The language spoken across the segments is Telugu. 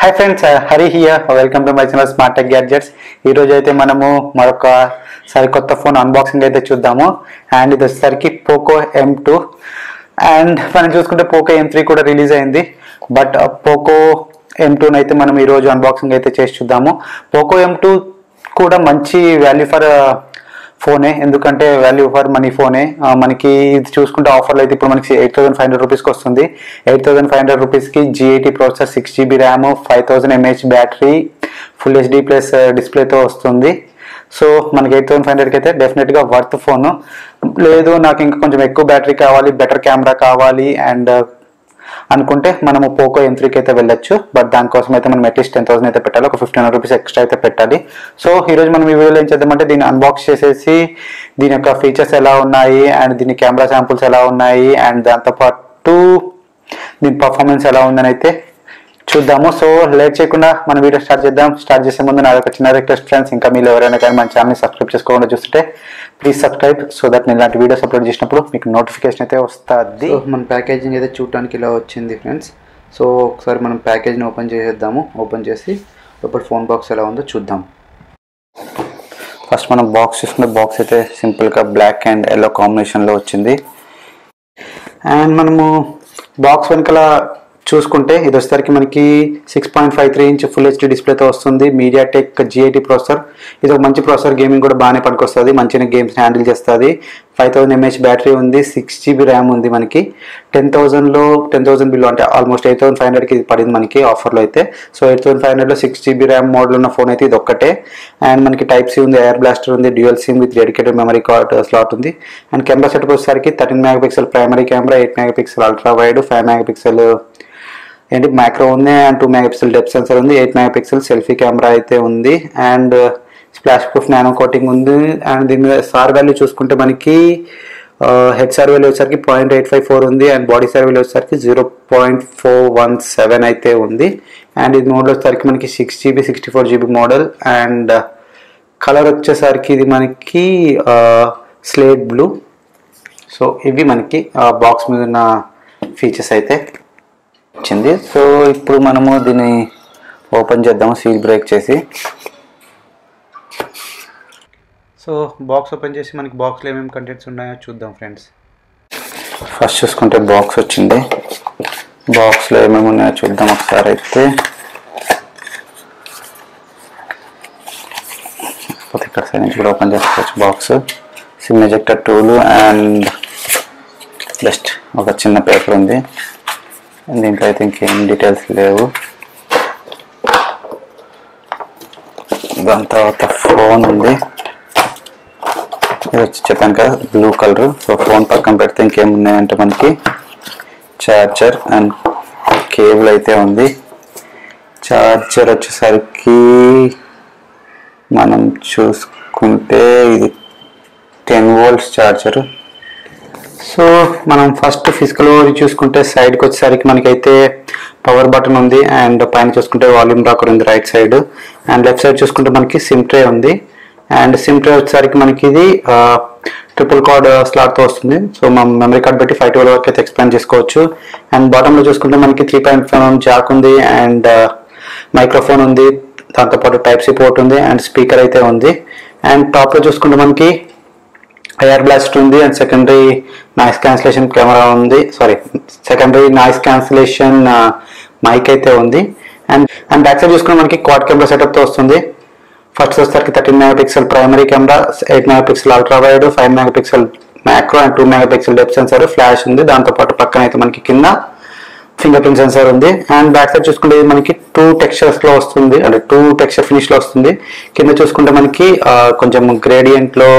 Hi friends, Hari here. Welcome to my channel SmartTechGadgets. ఈ రోజు అయితే మనము మరొక సరికొత్త ఫోన్ అన్బాక్సింగ్ అయితే చూద్దాము. అండ్ ఇది వచ్చేసరికి Poco M2 అండ్ మనం చూసుకుంటే Poco M3 కూడా రిలీజ్ అయింది. బట్ Poco M2 అయితే మనం ఈ రోజు అన్బాక్సింగ్ అయితే చేసి చూద్దాము. Poco M2 కూడా మంచి వాల్యూ ఫర్ ఫోనే, ఎందుకంటే వాల్యూ ఫర్ మనీ ఫోనే. మనకి ఇది చూసుకుంటే ఆఫర్లో అయితే ఇప్పుడు మనకి 8,500 రూపీస్కి వస్తుంది. 8,500 రూపీస్కి G80 processor, 6GB RAM, 5000 mAh battery, full HD plus డిస్ప్లేతో వస్తుంది. సో మనకి 8,500కి అయితే డెఫినెట్గా వర్త్ ఫోను. లేదు నాకు ఇంకా కొంచెం ఎక్కువ బ్యాటరీ కావాలి, బెటర్ కెమెరా కావాలి అండ్ అనుకుంటే మనము Poco M3కి అయితే వెళ్ళొచ్చు. బట్ దానికోసం అయితే మనం అట్లీస్ట్ 10,000 అయితే పెట్టాలి, ఒక 1,500 రూపీస్ ఎక్స్ట్రా అయితే పెట్టాలి. సో ఈరోజు మనం ఈ వీడియోలో ఏం చేద్దామంటే దీన్ని అన్బాక్స్ చేసేసి దీని యొక్క ఫీచర్స్ ఎలా ఉన్నాయి అండ్ దీని కెమెరా శాంపుల్స్ ఎలా ఉన్నాయి అండ్ దాంతోపాటు దీని పర్ఫార్మెన్స్ ఎలా ఉందని అయితే చూద్దాము. సో లేట్ చేయకుండా మన వీడియో స్టార్ట్ చేద్దాం. స్టార్ట్ చేసే ముందు నా ఒక చిన్న రిక్వెస్ట్ ఫ్రెండ్స్, ఇంకా మీరు ఎవరైనా కానీ మన ఛానల్ని సబ్స్క్రైబ్ చేసుకోకుండా చూస్తుంటే ప్లీజ్ సబ్స్క్రైబ్, సో దట్ నేను ఇలాంటి వీడియోస్ అప్లోడ్ చేసినప్పుడు మీకు నోటిఫికేషన్ అయితే వస్తుంది. మన ప్యాకేజింగ్ అయితే చూడడానికి ఇలా వచ్చింది ఫ్రెండ్స్. సో ఒకసారి మనం ప్యాకేజ్ని ఓపెన్ చేసేద్దాము. ఓపెన్ చేసి లోపల ఫోన్ బాక్స్ ఎలా ఉందో చూద్దాం. ఫస్ట్ మనం బాక్స్ చూసుకుంటే బాక్స్ అయితే సింపుల్గా బ్లాక్ అండ్ ఎల్లో కాంబినేషన్లో వచ్చింది. అండ్ మనము బాక్స్ వెనకాల చూసుకుంటే ఇది వచ్చేసరికి మనకి 6.53 ఇంచ్ ఫుల్ హెచ్డీ డిస్ప్లేతో వస్తుంది. MediaTek G80 processor. ఇది ఒక మంచి ప్రాసెసర్, గేమింగ్ కూడా బాగానే పనికొస్తుంది, మంచిగా గేమ్స్ హ్యాండిల్ చేస్తుంది. 5000 mAh బ్యాటరీ ఉంది, 6GB ర్యామ్ ఉంది. మనకి 10,000 బిలో అంటే ఆల్మోస్ట్ 8,500కి ఇది పడింది మనకి ఆఫర్లో అయితే. సో 8,500లో 6GB ర్యామ్ మోడల్ ఉన్న ఫోన్ అయితే ఇది ఒక్కటే. అండ్ మనకి Type-C ఉంది, ఎయిర్ బ్లాస్టర్ ఉంది, dual SIM with dedicated memory card slot ఉంది. అండ్ కెమెరా సెటప్ వచ్చేసరికి 13 MP primary camera, 8 MP ultra wide, 5 MP ఏంటి మ్యాక్రో ఉంది అండ్ 2 MP డెప్త్ సెన్సర్ ఉంది, 8 MP సెల్ఫీ కెమెరా అయితే ఉంది. And splash proof nano coating ఉంది. అండ్ దీని మీద సార్ వాల్యూ చూసుకుంటే మనకి హెడ్ సార్ వాల్యూ వచ్చేసరికి 0.854 ఉంది అండ్ బాడీ సార్ వాల్యూ వచ్చేసరికి 0.417 అయితే ఉంది. అండ్ ఇది మోడల్ వచ్చేసరికి మనకి 6GB 64GB model. And colour వచ్చేసరికి ఇది మనకి స్లేట్ బ్లూ. సో ఇవి మనకి బాక్స్ మీద ఉన్న ఫీచర్స్ అయితే వచ్చింది. సో ఇప్పుడు మనము దీన్ని ఓపెన్ చేద్దాము, సీల్ బ్రేక్ చేసి. సో బాక్స్ ఓపెన్ చేసి మనకి బాక్స్లో ఏమేమి కంటెంట్స్ ఉన్నాయో చూద్దాం ఫ్రెండ్స్. ఫస్ట్ చూసుకుంటే బాక్స్ వచ్చింది. బాక్స్లో ఏమేమి ఉన్నాయో చూద్దాం ఒకసారి అయితే. ఇక్కడ సైడ్ నుంచి కూడా ఓపెన్ చేసుకోవచ్చు box. SIM ejector tool and just ఒక చిన్న పేపర్ ఉంది. దీంట్లో అయితే ఇంకేం డీటెయిల్స్ లేవు. దాని తర్వాత ఫోన్ ఉంది, ఇది వచ్చి చెప్పాను కదా బ్లూ కలర్. సో ఫోన్ పక్కన పెడితే ఇంకేమున్నాయంటే మనకి ఛార్జర్ అండ్ కేబుల్ అయితే ఉంది. ఛార్జర్ వచ్చేసరికి మనం చూసుకుంటే ఇది 10 volts ఛార్జర్. సో మనం ఫస్ట్ ఫిజికల్ చూసుకుంటే సైడ్కి వచ్చేసరికి మనకైతే పవర్ బటన్ ఉంది అండ్ పైన చూసుకుంటే వాల్యూమ్ రాకర్ ఉంది right side. And left side చూసుకుంటే మనకి సిమ్ ట్రే ఉంది. అండ్ సిమ్ ట్రే వచ్చేసరికి మనకి ఇది ట్రిపుల్ కార్డ్ స్లాట్తో వస్తుంది. సో మనం మెమరీ కార్డ్ పెట్టి 512 వరకు అయితే ఎక్స్పాండ్ చేసుకోవచ్చు. అండ్ బాటంలో చూసుకుంటే మనకి 3.5mm జాక్ ఉంది అండ్ మైక్రోఫోన్ ఉంది, దాంతోపాటు Type-C పోర్ట్ ఉంది అండ్ స్పీకర్ అయితే ఉంది. అండ్ టాప్లో చూసుకుంటే మనకి ఎయిర్ బ్లాస్టర్ ఉంది and secondary noise cancellation camera ఉంది, సెకండరీ నాయిస్ క్యాన్సిలేషన్ మైక్ అయితే ఉంది. అండ్ బ్యాక్ సైడ్ చూసుకుంటే మనకి క్వాడ్ కెమెరా సెటప్తో వస్తుంది. ఫస్ట్ వచ్చేసరికి 13 MP primary camera, 8 MP ultra wide, 5 MP macro and 2 MP depth sensor, flash ఉంది. దాంతోపాటు పక్కన అయితే మనకి కింద ఫింగర్ ప్రింట్ సెన్సర్ ఉంది. అండ్ బ్యాక్ సైడ్ చూసుకుంటే మనకి 2 టెక్స్చర్స్లో వస్తుంది, అంటే 2 టెక్స్చర్ ఫినిష్లో వస్తుంది. కింద చూసుకుంటే మనకి కొంచెం గ్రేడియంట్లో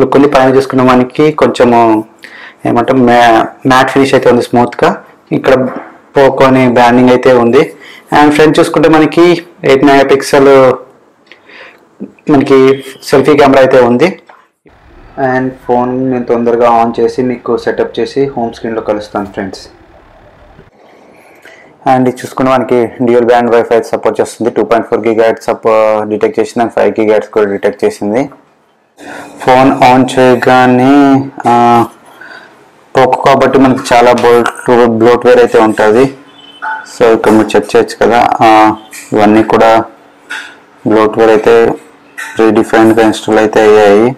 లుక్ ఉంది. పైన చూసుకుంటే మనకి కొంచెము ఏమంటాం మ్యాట్ ఫినిష్ అయితే ఉంది స్మూత్గా. ఇక్కడ పోకో అని బ్రాండింగ్ అయితే ఉంది. అండ్ ఫ్రంట్ చూసుకుంటే మనకి 8 MP మనకి సెల్ఫీ కెమెరా అయితే ఉంది. అండ్ ఫోన్ నేను తొందరగా ఆన్ చేసి మీకు సెటప్ చేసి హోమ్ స్క్రీన్లో కలుస్తాను ఫ్రెండ్స్. అండ్ ఇది చూసుకుంటే మనకి డ్యూయల్ బ్యాండ్ వైఫై సపోర్ట్ చేస్తుంది. 2.4 GHz డిటెక్ట్ చేసింది అండ్ 5 GHz కూడా డిటెక్ట్ చేసింది. ఫోన్ ఆన్ చేయగానే పోకో కాబట్టి మనకి చాలా బ్లోట్వేర్ అయితే ఉంటుంది. సో ఇక్కడ మీరు చెక్ చేయొచ్చు కదా, ఇవన్నీ కూడా బ్లోట్వేర్ అయితే ప్రీడిఫైన్డ్గా ఇన్స్టాల్ అయితే అయ్యాయి.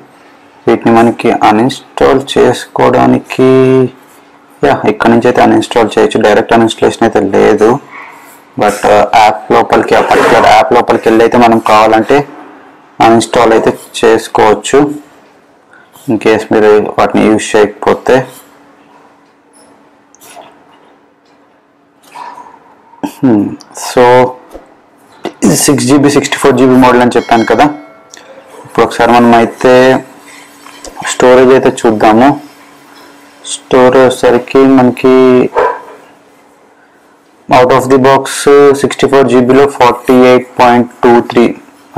వీటిని మనకి అన్ఇన్స్టాల్ చేసుకోవడానికి ఇక్కడ నుంచి అయితే అన్ఇన్స్టాల్ చేయొచ్చు. డైరెక్ట్ అన్ఇన్స్టాలేషన్ అయితే లేదు, బట్ యాప్ లోపలికి ఆ పర్టికులర్ యాప్ లోపలికి వెళ్ళి అయితే మనం కావాలంటే అన్ఇన్స్టాల్ అయితే చేసుకోవచ్చు ఇన్ కేస్ మీరు వాటిని యూజ్ చేయకపోతే. సో ఇది 6GB 64GB మోడల్ అని చెప్పాను కదా. ఇప్పుడు ఒకసారి మనం అయితే స్టోరేజ్ అయితే చూద్దాము. స్టోరేజ్ వచ్చేసరికి మనకి అవుట్ ఆఫ్ ది బాక్స్ 64GBలో 48.23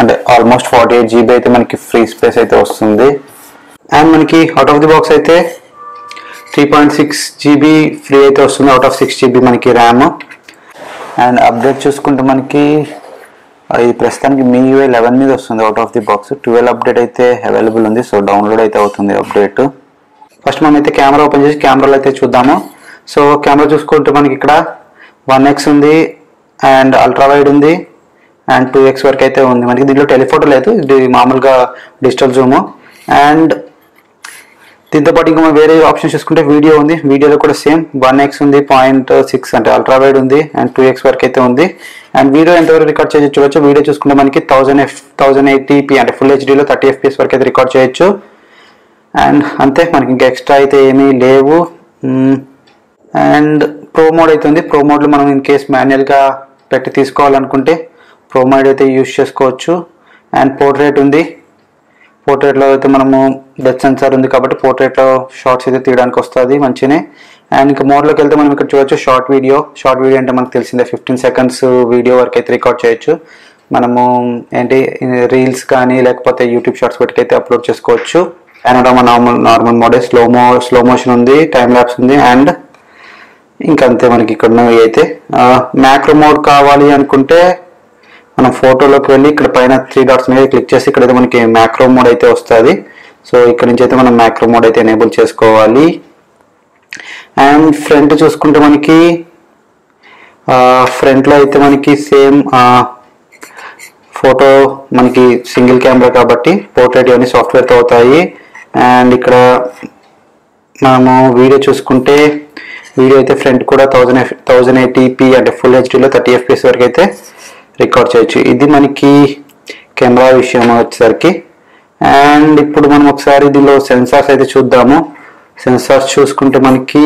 అంటే ఆల్మోస్ట్ 48GB అయితే మనకి ఫ్రీ స్పేస్ అయితే వస్తుంది. అండ్ మనకి అవుట్ ఆఫ్ ది బాక్స్ అయితే 3.6GB ఫ్రీ అయితే వస్తుంది అవుట్ ఆఫ్ 6GB మనకి ర్యామ్. అండ్ అప్డేట్ చూసుకుంటే మనకి ఇది ప్రస్తుతానికి MIUI 11 మీద వస్తుంది out of the box. 12 update అయితే అవైలబుల్ ఉంది, సో డౌన్లోడ్ అయితే అవుతుంది అప్డేట్. ఫస్ట్ మనం అయితే కెమెరా ఓపెన్ చేసి కెమెరాలో అయితే చూద్దాము. సో కెమెరా చూసుకుంటే మనకి ఇక్కడ 1x ఉంది అండ్ అల్ట్రా వైడ్ ఉంది అండ్ 2x వరకు అయితే ఉంది. మనకి దీంట్లో టెలిఫోటో లేదు, ఇది మామూలుగా డిజిటల్ జూమ్. అండ్ దీంతో పాటు ఇంకా వేరే ఆప్షన్స్ చూసుకుంటే వీడియో ఉంది, వీడియోలో కూడా సేమ్ 1x ఉంది, 0.6 అంటే అల్ట్రా వైడ్ ఉంది అండ్ 2x వరకు అయితే ఉంది. అండ్ వీడియో ఎంతవరకు రికార్డ్ చేయొచ్చు చూడొచ్చు. వీడియో చూసుకుంటే మనకి 1080p అంటే ఫుల్ హెచ్డీలో 30 FPS వరకు అయితే రికార్డ్ చేయొచ్చు. అండ్ అంతే, మనకి ఇంకా ఎక్స్ట్రా అయితే ఏమీ లేవు. అండ్ ప్రో మోడ్ అయితే ఉంది. ప్రో మోడ్లో మనం ఇన్ కేస్ మాన్యువల్గా పెట్టి తీసుకోవాలనుకుంటే ప్రో మోడ్ అయితే యూజ్ చేసుకోవచ్చు. అండ్ పోర్ట్రేట్ ఉంది, పోర్ట్రేట్లో అయితే మనము డెత్ సెన్సార్ ఉంది కాబట్టి పోర్ట్రేట్లో షార్ట్స్ అయితే తీయడానికి వస్తుంది మంచినే. అండ్ ఇంకా మోడ్లోకి వెళ్తే మనం ఇక్కడ చూడొచ్చు షార్ట్ వీడియో. షార్ట్ వీడియో అంటే మనకు తెలిసిందే 15 seconds వీడియో వరకు అయితే రికార్డ్ చేయొచ్చు. మనము ఏంటి రీల్స్ కానీ లేకపోతే యూట్యూబ్ షార్ట్స్ వరకు అయితే అప్లోడ్ చేసుకోవచ్చు. అండ్ మన నార్మల్ మోడే స్లో మోషన్ ఉంది, టైం ల్యాప్స్ ఉంది. అండ్ ఇంకా అంతే మనకి ఇక్కడ ఉన్నవి అయితే. మ్యాక్రో మోడ్ కావాలి అనుకుంటే మనం ఫోటోలోకి వెళ్ళి ఇక్కడ పైన 3 dots మీద క్లిక్ చేసి ఇక్కడైతే మనకి మ్యాక్రో మోడ్ అయితే వస్తుంది. సో ఇక్కడ నుంచి అయితే మనం మ్యాక్రో మోడ్ అయితే ఎనేబుల్ చేసుకోవాలి. అండ్ ఫ్రంట్ చూసుకుంటే మనకి ఫ్రంట్లో అయితే మనకి సేమ్ ఫోటో మనకి సింగిల్ కెమెరా కాబట్టి పోర్ట్రేట్ ఇవన్నీ సాఫ్ట్వేర్తో అవుతాయి. అండ్ ఇక్కడ మనము వీడియో చూసుకుంటే వీడియో అయితే ఫ్రంట్ కూడా 1080p అంటే ఫుల్ హెచ్డీలో 30 FPS వరకు అయితే రికార్డ్ చేయొచ్చు. ఇది మనకి కెమెరా విషయం వచ్చేసరికి. అండ్ ఇప్పుడు మనం ఒకసారి దీనిలో సెన్సార్స్ అయితే చూద్దాము. సెన్సార్స్ చూసుకుంటే మనకి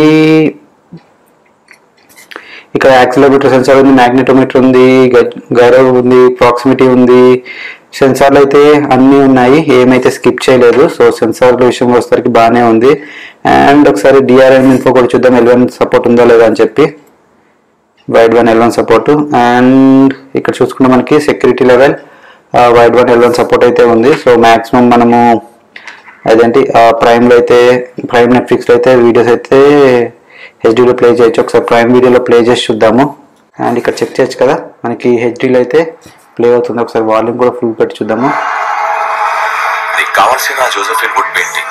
ఇక్కడ యాక్సిలరోమీటర్ సెన్సార్ ఉంది, మ్యాగ్నెటోమీటర్ ఉంది, గైరో ఉంది, ప్రాక్సిమిటీ ఉంది. సెన్సార్లు అయితే అన్నీ ఉన్నాయి, ఏమైతే స్కిప్ చేయలేదు. సో సెన్సార్ల విషయం వచ్చేసరికి బాగానే ఉంది. అండ్ ఒకసారి DRM ఇన్ఫో కూడా చూద్దాం, L1 సపోర్ట్ ఉందా లేదా అని చెప్పి. Wide one L1 support. And ఇక్కడ చూసుకుంటే మనకి security level wide one L1 support అయితే ఉంది. సో మ్యాక్సిమం మనము అదేంటి ప్రైమ్లో అయితే ప్రైమ్ నెట్ఫ్లిక్స్లో అయితే వీడియోస్ అయితే హెచ్డీలో ప్లే చేయొచ్చు. ఒకసారి ప్రైమ్ వీడియోలో ప్లే చేసి చూద్దాము. అండ్ ఇక్కడ చెక్ చేయొచ్చు కదా మనకి హెచ్డీలో అయితే ప్లే అవుతుంది. ఒకసారి వాల్యూమ్ కూడా ఫుల్ పెట్టి చూద్దాము. నీకు కావాల్సిన జోసెఫిన్ వుడ్ పెయింటింగ్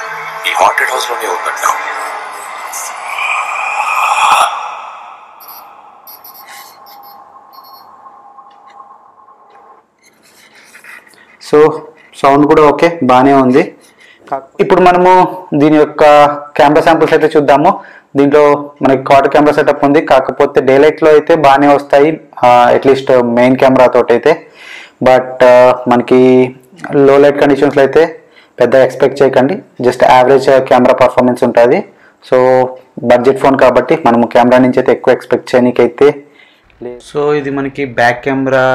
ఈ హాంటెడ్ హౌస్ లోనే ఉందంటావు. సో సౌండ్ కూడా ఓకే, బాగానే ఉంది. ఇప్పుడు మనము దీని యొక్క కెమెరా శాంపుల్స్ అయితే చూద్దాము. దీంట్లో మనకి క్వార్టర్ కెమెరా సెటప్ ఉంది, కాకపోతే డే లైట్లో అయితే బాగానే వస్తాయి అట్లీస్ట్ మెయిన్ కెమెరా తోటి అయితే. బట్ మనకి లో లైట్ కండిషన్స్లో అయితే పెద్ద ఎక్స్పెక్ట్ చేయకండి, జస్ట్ యావరేజ్ కెమెరా పర్ఫార్మెన్స్ ఉంటుంది. సో బడ్జెట్ ఫోన్ కాబట్టి మనము కెమెరా నుంచి అయితే ఎక్కువ ఎక్స్పెక్ట్ చేయడానికైతే లేదు. సో ఇది మనకి back camera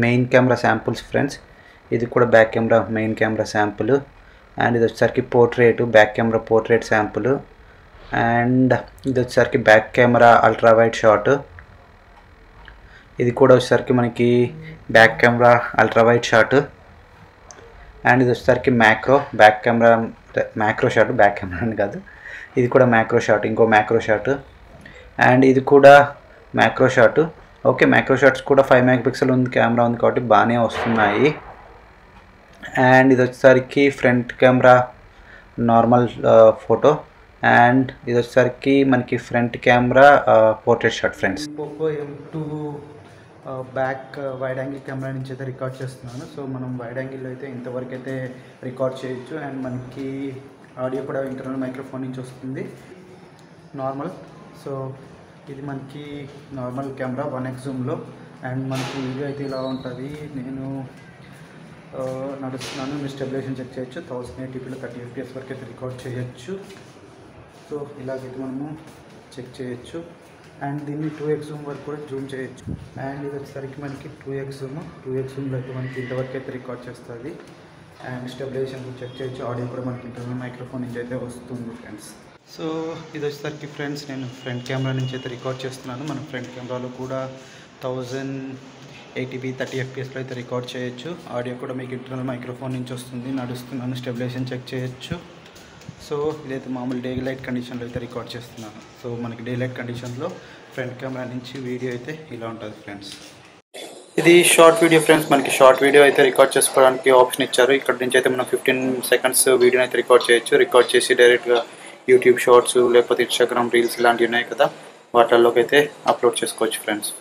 main camera samples friends. ఇది కూడా back camera main camera sample. And ఇది వచ్చేసరికి portrait back camera portrait sample. And ఇది వచ్చేసరికి back camera ultra wide shot. ఇది కూడా వచ్చేసరికి మనకి back camera ultra wide shot. And ఇది వచ్చేసరికి macro back camera macro shot, back camera అని కాదు, ఇది కూడా మ్యాక్రో షాట్, ఇంకో మ్యాక్రో షాట్. అండ్ ఇది కూడా macro shot. Okay, macro shots కూడా 5 MP ఉంది కెమెరా ఉంది కాబట్టి బాగానే వస్తున్నాయి. అండ్ ఇది వచ్చేసరికి front camera normal photo. And ఇది వచ్చేసరికి మనకి front camera portrait shot friends. Poco M2 back wide angle camera నుంచి అయితే రికార్డ్ చేస్తున్నాను. సో మనం వైడ్ యాంగిల్లో అయితే ఇంతవరకు అయితే రికార్డ్ చేయొచ్చు. అండ్ మనకి ఆడియో కూడా ఇంటర్నల్ మైక్రోఫోన్ నుంచి వస్తుంది నార్మల్. సో ఇది మనకి నార్మల్ కెమెరా 1x జూమ్లో. అండ్ మనకి వీడియో అయితే ఇలా ఉంటుంది. నేను నడుస్తున్నాను, మీరు స్టెబిలైజేషన్ చెక్ చేయొచ్చు. 1080pలో 30 fps వరకు అయితే రికార్డ్ చేయొచ్చు. సో ఇలాగైతే మనము చెక్ చేయొచ్చు. అండ్ దీన్ని 2x జూమ్ వరకు కూడా జూమ్ చేయొచ్చు. అండ్ ఇది వచ్చేసరికి మనకి 2x జూమ్లో అయితే మనకి ఇంతవరకు అయితే రికార్డ్ చేస్తుంది. అండ్ స్టెబిలైజేషన్ చెక్ చేయొచ్చు. ఆడియో కూడా మనకి ఇంటర్నల్ మైక్రోఫోన్ నుంచి అయితే వస్తుంది ఫ్రెండ్స్. సో ఇది వచ్చేసరికి ఫ్రెండ్స్ నేను ఫ్రంట్ కెమెరా నుంచి అయితే రికార్డ్ చేస్తున్నాను. మన ఫ్రంట్ కెమెరాలో కూడా 1080p 30 fpsలో అయితే రికార్డ్ చేయొచ్చు. ఆడియో కూడా మీకు ఇంటర్నల్ మైక్రోఫోన్ నుంచి వస్తుంది. నడుస్తున్నాను, స్టెబిలైజేషన్ చెక్ చేయొచ్చు. సో ఇదైతే మామూలు డే లైట్ కండిషన్లో అయితే రికార్డ్ చేస్తున్నాను. సో మనకి డే లైట్ కండిషన్లో ఫ్రంట్ కెమెరా నుంచి వీడియో అయితే ఇలా ఉంటుంది ఫ్రెండ్స్. ఇది షార్ట్ వీడియో ఫ్రెండ్స్. మనకి షార్ట్ వీడియో అయితే రికార్డ్ చేసుకోవడానికి ఆప్షన్ ఇచ్చారు. ఇక్కడ నుంచి అయితే మనం 15 seconds వీడియోని అయితే రికార్డ్ చేయొచ్చు. రికార్డ్ చేసి డైరెక్ట్గా యూట్యూబ్ షార్ట్స్ లేకపోతే ఇన్స్టాగ్రామ్ రీల్స్ ఇలాంటివి ఉన్నాయి కదా, వాటిల్లోకి అయితే అప్లోడ్ చేసుకోవచ్చు ఫ్రెండ్స్.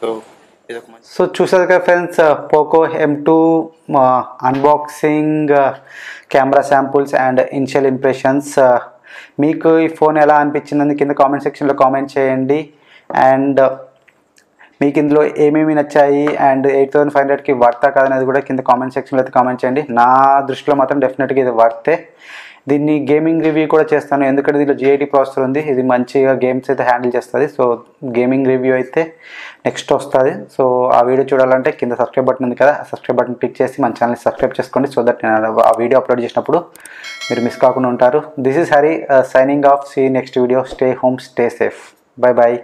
సో చూసారు కదా friends, Poco M2 unboxing, camera samples and initial impressions. మీకు ఈ ఫోన్ ఎలా అనిపించిందని కింద కామెంట్ సెక్షన్లో కామెంట్ చేయండి. అండ్ మీకు ఇందులో ఏమేమి నచ్చాయి అండ్ 8500కి వర్తా కాదనేది కూడా కింద కామెంట్ సెక్షన్లో అయితే కామెంట్ చేయండి. నా దృష్టిలో మాత్రం డెఫినెట్గా ఇది వర్తే. దీన్ని గేమింగ్ రివ్యూ కూడా చేస్తాను, ఎందుకంటే దీనిలో G80 ప్రాసెసర్ ఉంది. ఇది మంచిగా గేమ్స్ అయితే హ్యాండిల్ చేస్తుంది. సో గేమింగ్ రివ్యూ అయితే నెక్స్ట్ వస్తుంది. సో ఆ వీడియో చూడాలంటే కింద సబ్స్క్రైబ్ బటన్ ఉంది కదా, సబ్స్క్రైబ్ బటన్ క్లిక్ చేసి మన ఛానల్ని సబ్స్క్రైబ్ చేసుకోండి. సో దట్ నేను ఆ వీడియో అప్లోడ్ చేసినప్పుడు మీరు మిస్ కాకుండా ఉంటారు. This is Hari signing off. See next video. Stay home, stay safe. Bye bye.